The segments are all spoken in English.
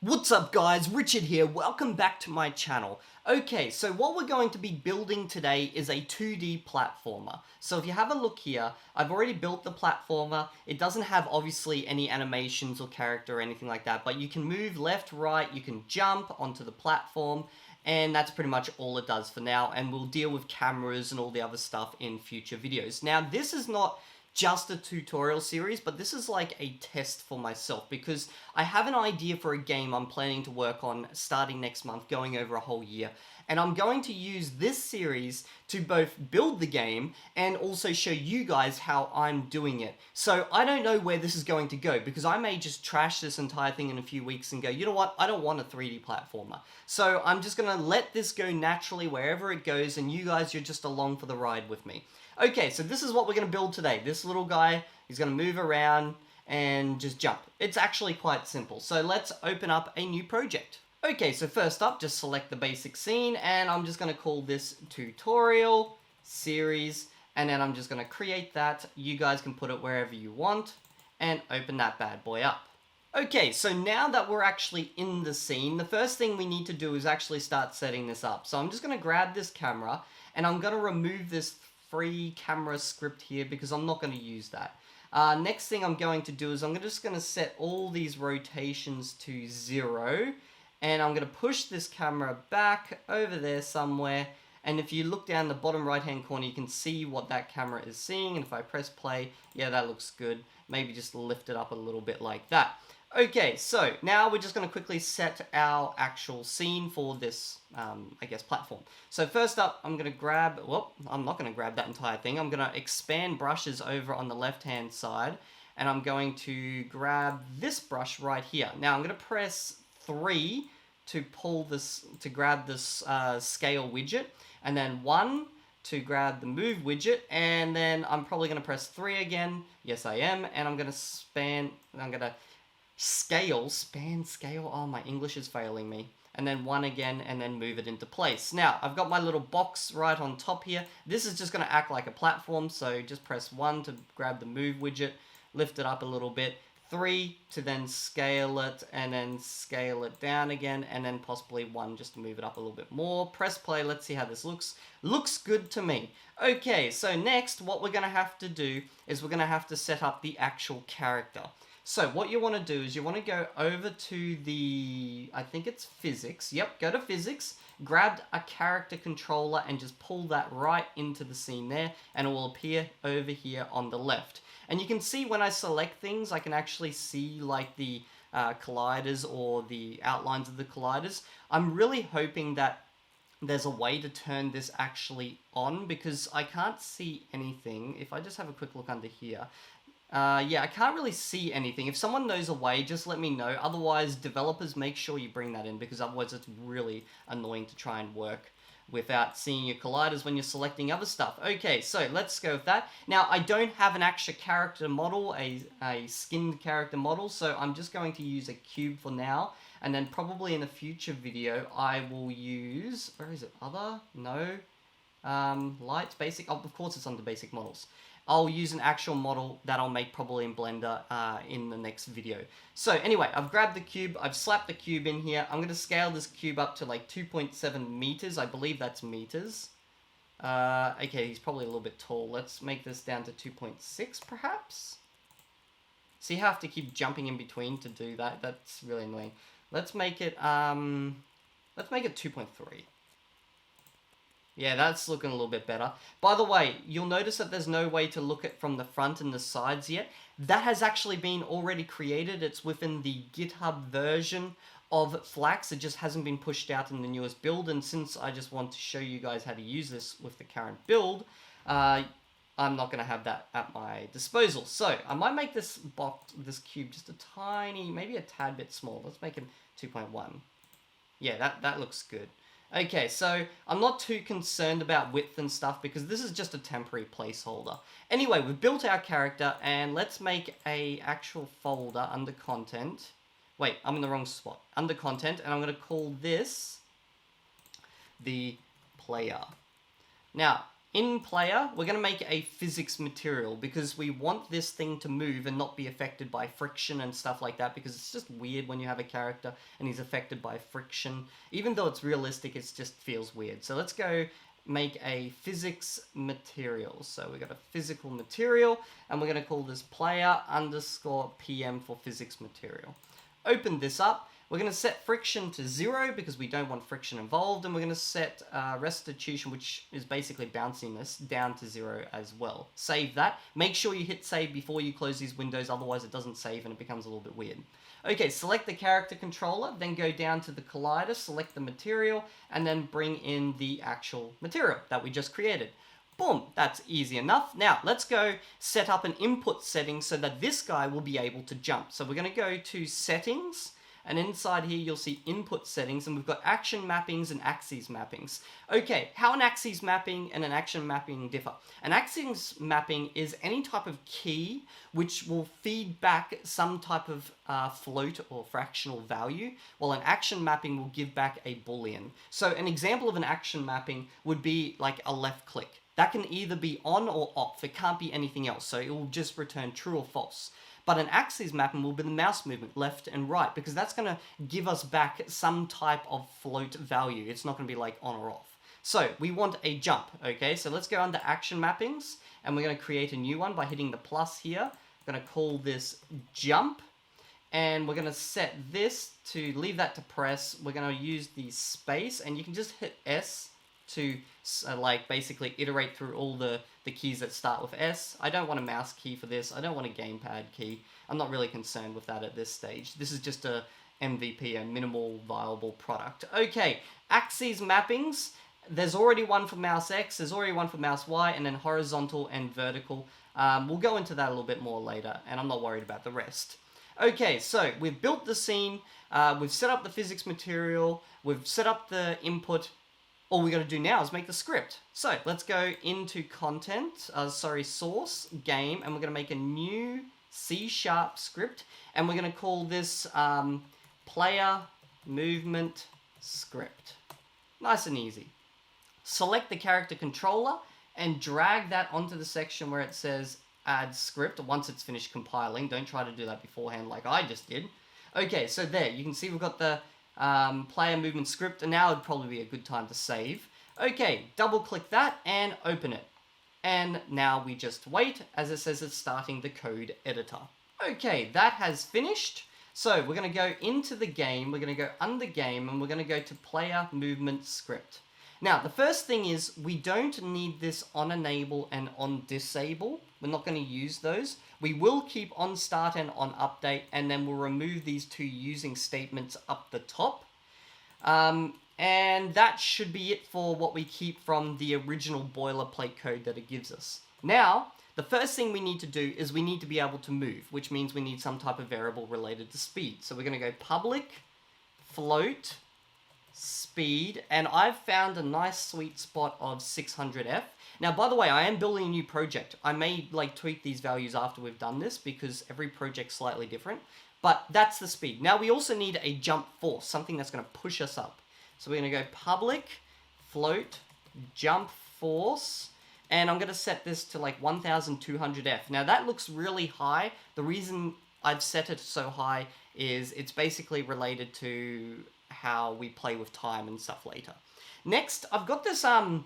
What's up guys, Richard here, welcome back to my channel. Okay, so what we're going to be building today is a 2D platformer. So if you have a look here, I've already built the platformer. It doesn't have obviously any animations or character or anything like that, but you can move left, right, you can jump onto the platform, and that's pretty much all it does for now, and we'll deal with cameras and all the other stuff in future videos. Now, this is not just a tutorial series, but this is like a test for myself because I have an idea for a game I'm planning to work on starting next month, going over a whole year. And I'm going to use this series to both build the game and also show you guys how I'm doing it. So I don't know where this is going to go because I may just trash this entire thing in a few weeks and go, you know what, I don't want a 3D platformer. So I'm just going to let this go naturally wherever it goes, and you guys, you're just along for the ride with me. Okay, so this is what we're going to build today. This little guy, he's going to move around and just jump. It's actually quite simple. So let's open up a new project. Okay, so first up, just select the basic scene, and I'm just going to call this tutorial series, and then I'm just going to create that. You guys can put it wherever you want, and open that bad boy up. Okay, so now that we're actually in the scene, the first thing we need to do is actually start setting this up. So I'm just going to grab this camera, and I'm going to remove this free camera script here because I'm not going to use that. Next thing I'm going to do is I'm just going to set all these rotations to 0, and I'm going to push this camera back over there somewhere, and if you look down the bottom right hand corner you can see what that camera is seeing, and if I press play, yeah, that looks good. Maybe just lift it up a little bit like that. Okay, so now we're just going to quickly set our actual scene for this, I guess, platform. So first up, I'm going to grab, well, I'm not going to grab that entire thing. I'm going to expand brushes over on the left-hand side, and I'm going to grab this brush right here. Now I'm going to press 3 to pull this, to grab this scale widget, and then 1 to grab the move widget, and then I'm probably going to press 3 again. Yes, I am, and I'm going to scale, oh, my English is failing me, and then 1 again, and then move it into place. Now, I've got my little box right on top here. This is just going to act like a platform, so just press 1 to grab the move widget, lift it up a little bit, 3 to then scale it, and then scale it down again, and then possibly 1 just to move it up a little bit more. Press play, let's see how this looks. Looks good to me. Okay, so next, what we're going to have to do is we're going to have to set up the actual character. So what you want to do is you want to go over to the, I think it's physics. Yep, go to physics, grab a character controller and just pull that right into the scene there, and it will appear over here on the left. And you can see when I select things, I can actually see like the colliders or the outlines of the colliders. I'm really hoping that there's a way to turn this actually on because I can't see anything. If I just have a quick look under here, yeah, I can't really see anything. If someone knows a way, just let me know. Otherwise, developers, make sure you bring that in because otherwise it's really annoying to try and work without seeing your colliders when you're selecting other stuff. Okay, so let's go with that. Now, I don't have an actual character model, a skinned character model, so I'm just going to use a cube for now. And then probably in a future video, I will use, where is it, other? No. Lights, basic, oh, of course it's under basic models. I'll use an actual model that I'll make probably in Blender in the next video. So anyway, I've grabbed the cube, I've slapped the cube in here. I'm going to scale this cube up to like 2.7 meters. I believe that's meters. Okay, he's probably a little bit tall. Let's make this down to 2.6 perhaps. See how I have to keep jumping in between to do that? That's really annoying. Let's make it 2.3. Yeah, that's looking a little bit better. By the way, you'll notice that there's no way to look at from the front and the sides yet. That has actually been already created. It's within the GitHub version of Flax. It just hasn't been pushed out in the newest build. And since I just want to show you guys how to use this with the current build, I'm not going to have that at my disposal. So I might make this box, this cube just a tiny, maybe a tad bit small. Let's make him 2.1. Yeah, that looks good. Okay, so I'm not too concerned about width and stuff because this is just a temporary placeholder. Anyway, we've built our character and let's make a actual folder under content. Wait, I'm in the wrong spot. Under content, and I'm going to call this the player. Now, in player, we're going to make a physics material because we want this thing to move and not be affected by friction and stuff like that, because it's just weird when you have a character and he's affected by friction. Even though it's realistic, it just feels weird. So let's go make a physics material. So we got a physical material and we're going to call this player underscore PM for physics material. Open this up. We're going to set friction to 0 because we don't want friction involved, and we're going to set restitution, which is basically bounciness, down to 0 as well. Save that. Make sure you hit save before you close these windows, otherwise it doesn't save and it becomes a little bit weird. Okay, select the character controller, then go down to the collider, select the material, and then bring in the actual material that we just created. Boom, that's easy enough. Now, let's go set up an input setting so that this guy will be able to jump. So we're going to go to settings, and inside here you'll see input settings, and we've got action mappings and axes mappings. Okay, how an axes mapping and an action mapping differ? An axes mapping is any type of key which will feed back some type of float or fractional value, while an action mapping will give back a boolean. So an example of an action mapping would be like a left click. That can either be on or off. It can't be anything else, so it will just return true or false. But an axis mapping will be the mouse movement, left and right, because that's going to give us back some type of float value. It's not going to be like on or off. So we want a jump, okay? So let's go under action mappings, and we're going to create a new one by hitting the plus here. I'm going to call this jump, and we're going to set this to leave that to press. We're going to use the space, and you can just hit S to like basically iterate through all the keys that start with S. I don't want a mouse key for this. I don't want a gamepad key. I'm not really concerned with that at this stage. This is just a MVP, a minimal viable product. Okay, axes mappings. There's already one for mouse X, there's already one for mouse Y, and then horizontal and vertical. We'll go into that a little bit more later, and I'm not worried about the rest. Okay, so we've built the scene, we've set up the physics material, we've set up the input. All we got to do now is make the script. So let's go into content, source, game, and we're going to make a new C# script, and we're going to call this player movement script. Nice and easy. Select the character controller and drag that onto the section where it says add script once it's finished compiling. Don't try to do that beforehand like I just did. Okay, so there, you can see we've got the player movement script, and now would probably be a good time to save. Okay, double click that and open it. And now we just wait as it says it's starting the code editor. Okay, that has finished. So we're going to go into the game, we're going to go under game, and we're going to go to player movement script. Now, the first thing is we don't need this on enable and on disable. We're not going to use those. We will keep on start and on update, and then we'll remove these two using statements up the top. And that should be it for what we keep from the original boilerplate code that it gives us. Now, the first thing we need to do is we need to be able to move, which means we need some type of variable related to speed. So we're going to go public float speed, and I've found a nice sweet spot of 600F. Now, by the way, I am building a new project. I may like tweak these values after we've done this because every project's slightly different, but that's the speed. Now, we also need a jump force, something that's going to push us up. So we're going to go public float jump force, and I'm going to set this to like 1200F. Now, that looks really high. The reason I've set it so high is it's basically related to how we play with time and stuff later. Next, I've got this a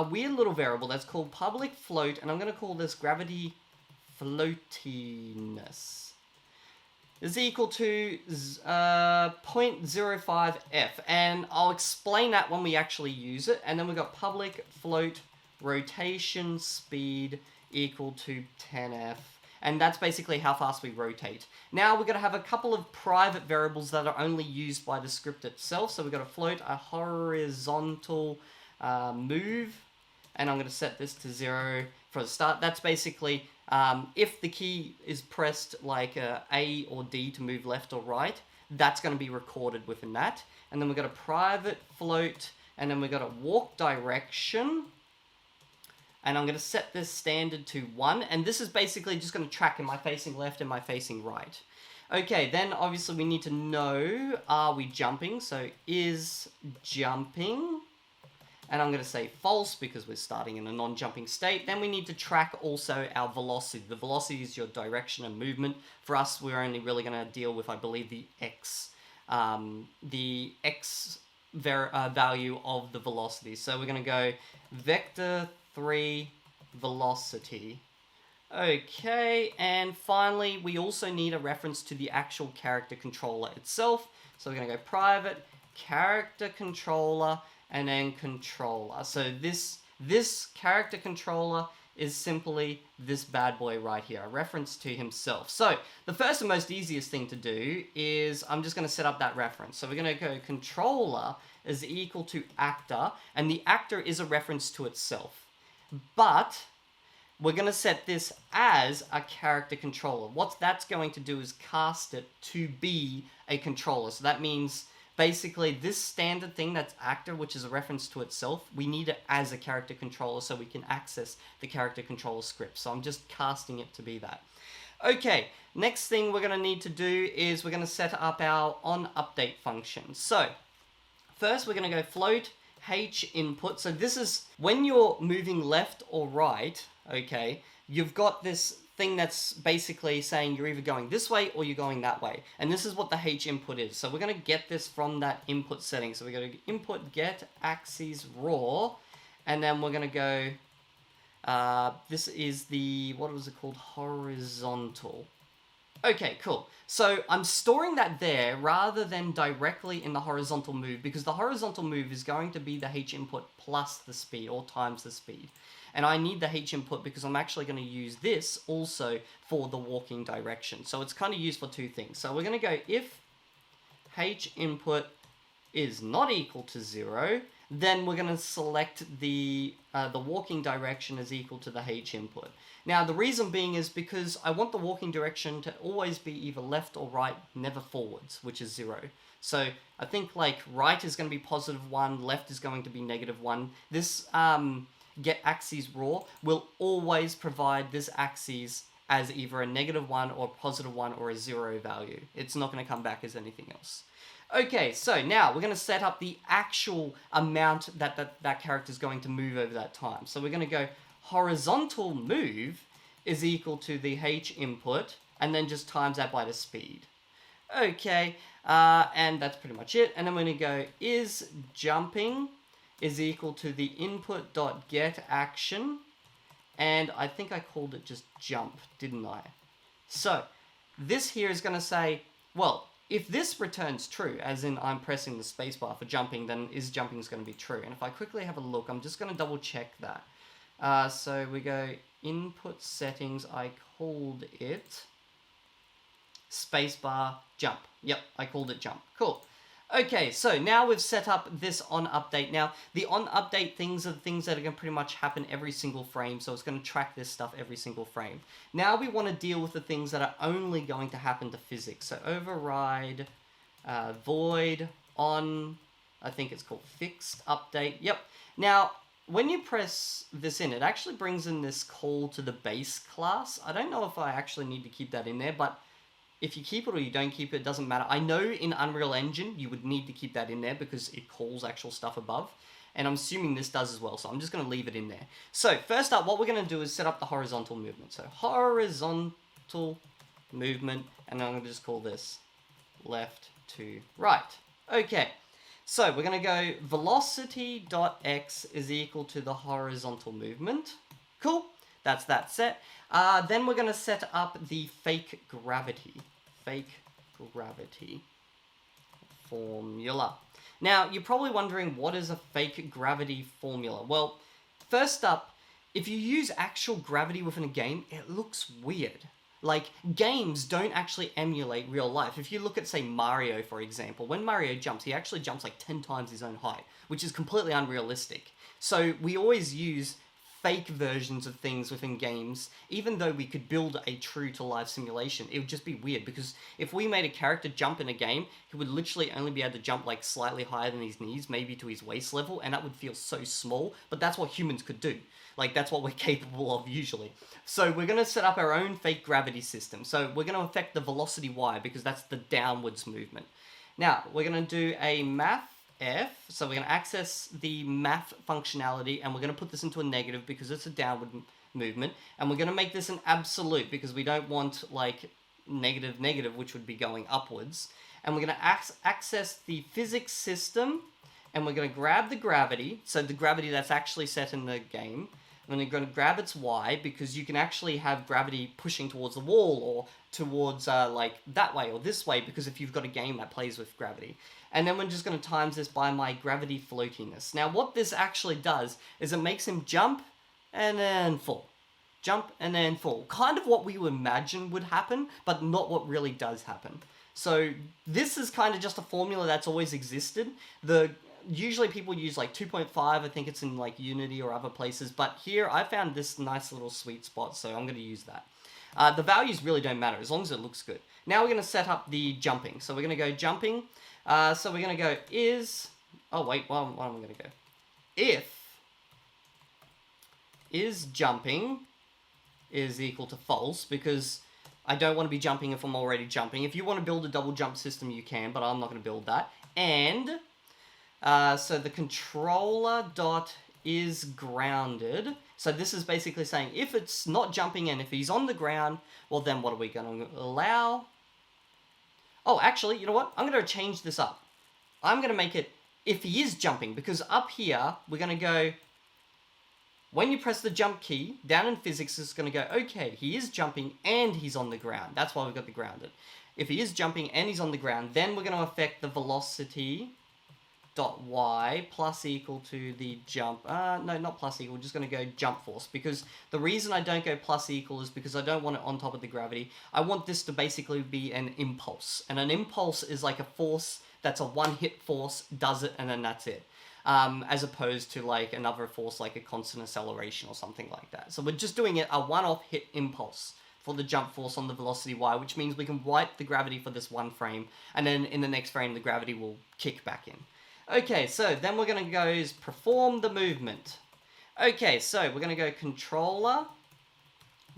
weird little variable that's called public float, and I'm going to call this gravity floatiness is equal to 0.05F, and I'll explain that when we actually use it. And then we've got public float rotation speed equal to 10F, and that's basically how fast we rotate. Now we're going to have a couple of private variables that are only used by the script itself. So we're going to float a horizontal move, and I'm going to set this to 0 for the start. That's basically if the key is pressed like A or D to move left or right, that's going to be recorded within that. And then we've got a private float, and then we've got a walk direction. And I'm going to set this standard to 1. And this is basically just going to track, am I facing left, am I facing right? Okay, then obviously we need to know, are we jumping? So is jumping. and I'm going to say false because we're starting in a non-jumping state. Then we need to track also our velocity. The velocity is your direction of movement. For us, we're only really going to deal with, I believe, the x value of the velocity. So we're going to go vector 3 velocity. Okay, and finally, we also need a reference to the actual character controller itself. So we're going to go private character controller and then controller. So this character controller is simply this bad boy right here, a reference to himself. So the first and most easiest thing to do is I'm just going to set up that reference. So we're going to go controller is equal to actor, and the actor is a reference to itself. But we're going to set this as a character controller. What that's going to do is cast it to be a controller. So that means basically this standard thing that's actor, which is a reference to itself, we need it as a character controller so we can access the character controller script. So I'm just casting it to be that. Okay, next thing we're going to need to do is we're going to set up our onUpdate function. So first we're going to go float h input. So this is when you're moving left or right, okay, you've got this thing that's basically saying you're either going this way or you're going that way. And this is what the H input is. So we're going to get this from that input setting. So we're going to input get axes raw, and then we're going to go, this is the, what was it called? Horizontal. Okay, cool. So I'm storing that there rather than directly in the horizontal move, because the horizontal move is going to be the H input plus the speed or times the speed. And I need the H input because I'm actually going to use this also for the walking direction. So it's kind of used for two things. So we're going to go if H input is not equal to 0, then we're going to select the walking direction is equal to the H input. Now, the reason being is because I want the walking direction to always be either left or right, never forwards, which is 0. So I think like right is going to be +1, left is going to be -1. This get axes raw will always provide this axes as either a -1 or a +1 or a 0 value. It's not going to come back as anything else. Okay, so now we're going to set up the actual amount that character is going to move over that time. So we're going to go horizontal move is equal to the H input, and then just times that by the speed. Okay, and that's pretty much it. And then we're going to go is jumping is equal to the input.getAction, and I think I called it just jump, didn't I? So this here is going to say, well, if this returns true, as in I'm pressing the spacebar for jumping, then is jumping is going to be true. And if I quickly have a look, I'm just going to double check that. So we go input settings, I called it spacebar jump. Yep, I called it jump. Cool. Okay, so now we've set up this onUpdate. Now, the onUpdate things are the things that are going to pretty much happen every single frame, so it's going to track this stuff every single frame. Now we want to deal with the things that are only going to happen to physics. So override, void, on, I think it's called fixed update. Yep. Now, when you press this in, it actually brings in this call to the base class. I don't know if I actually need to keep that in there, but if you keep it or you don't keep it, it doesn't matter. I know in Unreal Engine, you would need to keep that in there because it calls actual stuff above. And I'm assuming this does as well, so I'm just going to leave it in there. So first up, what we're going to do is set up the horizontal movement. So horizontal movement, and I'm going to just call this left to right. Okay, so we're going to go velocity.x is equal to the horizontal movement. Cool. That's that set. Then we're going to set up the fake gravity formula. Now, you're probably wondering, what is a fake gravity formula? Well, first up, if you use actual gravity within a game, it looks weird. Like, games don't actually emulate real life. If you look at, say, Mario, for example, when Mario jumps, he actually jumps like 10 times his own height, which is completely unrealistic. So we always use fake versions of things within games. Even though we could build a true to life simulation, it would just be weird, because if we made a character jump in a game, he would literally only be able to jump like slightly higher than his knees, maybe to his waist level, and that would feel so small. But that's what humans could do. Like, that's what we're capable of usually. So we're going to set up our own fake gravity system. So we're going to affect the velocity y, because that's the downwards movement. Now we're going to do a math F. So we're going to access the math functionality, and we're going to put this into a negative because it's a downward movement. And we're going to make this an absolute because we don't want like negative, negative, which would be going upwards. And we're going to access the physics system, and we're going to grab the gravity. So the gravity that's actually set in the game. And we're going to grab its Y because you can actually have gravity pushing towards the wall or towards like that way or this way, because if you've got a game that plays with gravity. And then we're just going to times this by my gravity floatiness. Now what this actually does is it makes him jump and then fall. Jump and then fall. Kind of what we would imagine would happen, but not what really does happen. So this is kind of just a formula that's always existed. Usually people use like 2.5, I think it's in like Unity or other places, but here I found this nice little sweet spot, so I'm going to use that. The values really don't matter, as long as it looks good. Now we're going to set up the jumping. So we're going to go jumping. So we're going to go oh wait, what am I going to go? If is jumping is equal to false, because I don't want to be jumping if I'm already jumping. If you want to build a double jump system, you can, but I'm not going to build that. And so the controller dot is grounded. So this is basically saying if it's not jumping and if he's on the ground, well then what are we going to allow? Oh, actually, you know what? I'm going to change this up. I'm going to make it if he is jumping, because up here we're going to go, when you press the jump key, down in physics it's going to go, okay, he is jumping and he's on the ground. That's why we've got the grounded. If he is jumping and he's on the ground, then we're going to affect the velocity dot y plus equal to the jump, no, not plus equal, we're just going to go jump force, because the reason I don't go plus equal is because I don't want it on top of the gravity. I want this to basically be an impulse, and an impulse is like a force that's a one-hit force, does it, and then that's it, as opposed to like another force like a constant acceleration or something like that. So we're just doing it a one-off hit impulse for the jump force on the velocity y, which means we can wipe the gravity for this one frame, and then in the next frame the gravity will kick back in. Okay, so then we're going to go is perform the movement. Okay, so we're going to go controller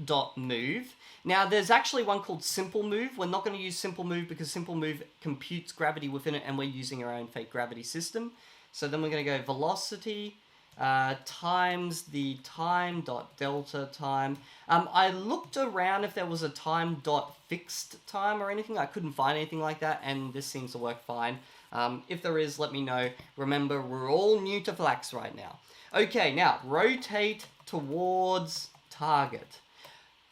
dot move. Now there's actually one called simple move. We're not going to use simple move because simple move computes gravity within it and we're using our own fake gravity system. So then we're going to go velocity times the time dot delta time. I looked around if there was a time dot fixed time or anything. I couldn't find anything like that, and this seems to work fine. If there is, let me know. Remember, we're all new to Flax right now. Okay, now, rotate towards target.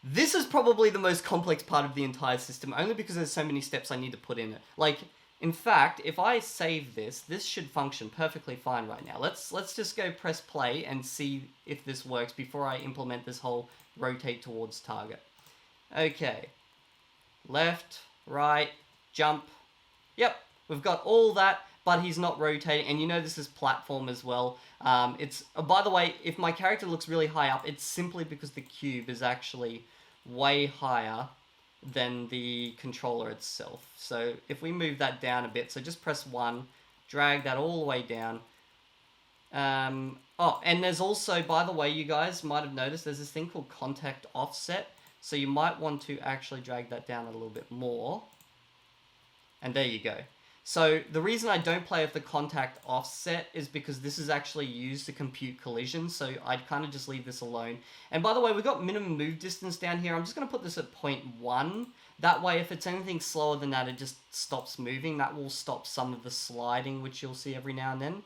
This is probably the most complex part of the entire system, only because there's so many steps I need to put in it. Like, in fact, if I save this, this should function perfectly fine right now. Let's just go press play and see if this works before I implement this whole rotate towards target. Okay. Left, right, jump. Yep. We've got all that, but he's not rotating, and you know this is platform as well. By the way, if my character looks really high up, it's simply because the cube is actually way higher than the controller itself. So if we move that down a bit, so just press 1, drag that all the way down. Oh, and there's also, by the way, you guys might have noticed, there's this thing called contact offset. So you might want to actually drag that down a little bit more. And there you go. So the reason I don't play with the contact offset is because this is actually used to compute collisions, so I'd kind of just leave this alone. And by the way, we've got minimum move distance down here. I'm just going to put this at 0.1. That way, if it's anything slower than that, it just stops moving. That will stop some of the sliding, which you'll see every now and then,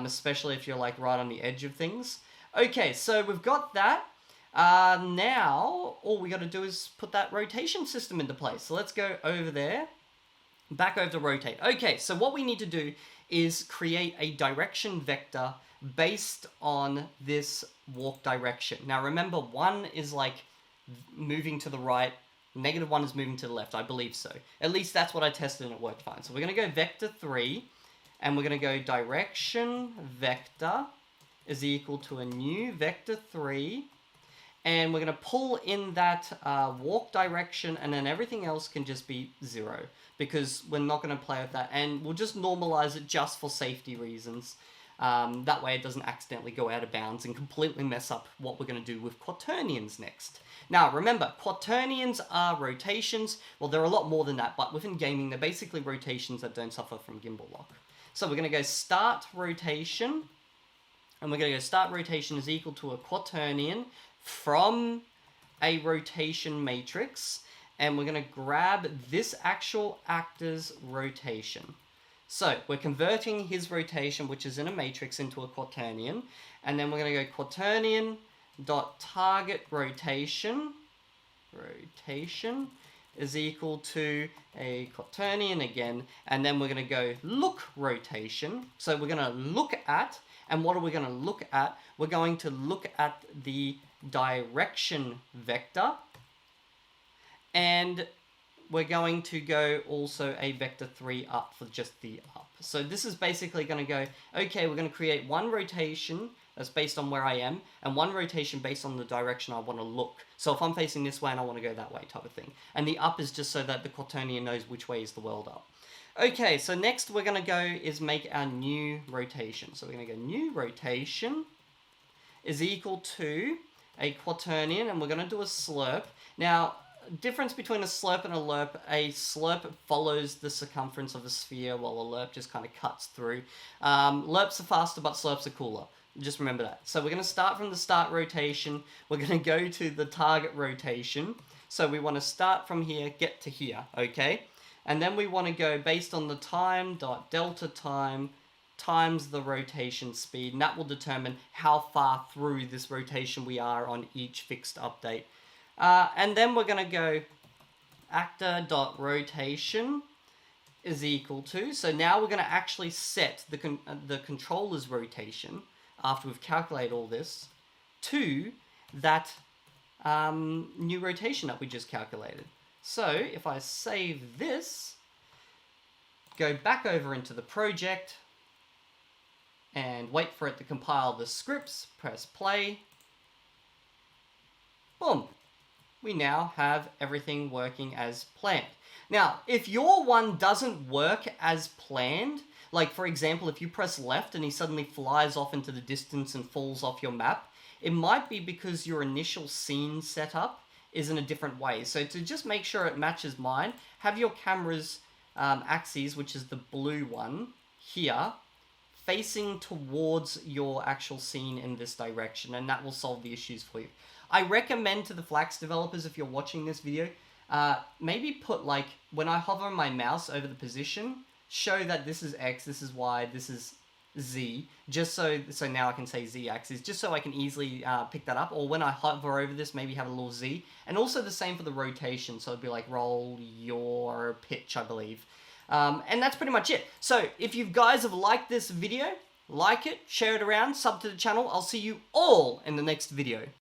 especially if you're like right on the edge of things. Okay, so we've got that. Now, all we got to do is put that rotation system into place. So let's go over there. Back over to rotate. Okay, so what we need to do is create a direction vector based on this walk direction. Now remember, 1 is like moving to the right, -1 is moving to the left, I believe so. At least that's what I tested and it worked fine. So we're going to go vector 3, and we're going to go direction vector is equal to a new vector 3, and we're going to pull in that walk direction, and then everything else can just be 0. Because we're not going to play with that, and we'll just normalize it just for safety reasons. That way it doesn't accidentally go out of bounds and completely mess up what we're going to do with quaternions next. Now remember, quaternions are rotations. Well, they're a lot more than that, but within gaming they're basically rotations that don't suffer from gimbal lock. So we're going to go start rotation, and we're going to go start rotation is equal to a quaternion from a rotation matrix, and we're going to grab this actual actor's rotation. So we're converting his rotation, which is in a matrix, into a quaternion, and then we're going to go quaternion dot target rotation is equal to a quaternion again, and then we're going to go look rotation. So we're going to look at, and what are we going to look at? We're going to look at the direction vector, and we're going to go also a vector 3 up for just the up. So this is basically going to go, okay, we're going to create one rotation that's based on where I am, and one rotation based on the direction I want to look. So if I'm facing this way and I want to go that way type of thing. And the up is just so that the quaternion knows which way is the world up. Okay, so next we're going to go is make our new rotation. So we're going to go new rotation is equal to a quaternion, and we're going to do a slurp. Now, difference between a slurp and a slurp follows the circumference of a sphere, while a lerp just kind of cuts through. Lerps are faster, but slurps are cooler. Just remember that. So we're going to start from the start rotation. We're going to go to the target rotation. So we want to start from here, get to here, okay? And then we want to go based on the time dot delta time times the rotation speed, and that will determine how far through this rotation we are on each fixed update. And then we're going to go actor.rotation is equal to, so now we're going to actually set the controller's rotation, after we've calculated all this, to that new rotation that we just calculated. So if I save this, go back over into the project, and wait for it to compile the scripts, press play, boom. We now have everything working as planned. Now, if your one doesn't work as planned, like for example, if you press left and he suddenly flies off into the distance and falls off your map, it might be because your initial scene setup is in a different way. So to just make sure it matches mine, have your camera's axes, which is the blue one, here, facing towards your actual scene in this direction, and that will solve the issues for you. I recommend to the Flax developers, if you're watching this video, maybe put, like, when I hover my mouse over the position, show that this is X, this is Y, this is Z, just so now I can say Z axis, just so I can easily pick that up. Or when I hover over this, maybe have a little Z. And also the same for the rotation, so it'd be like roll your pitch, I believe. And that's pretty much it. So if you guys have liked this video, like it, share it around, sub to the channel. I'll see you all in the next video.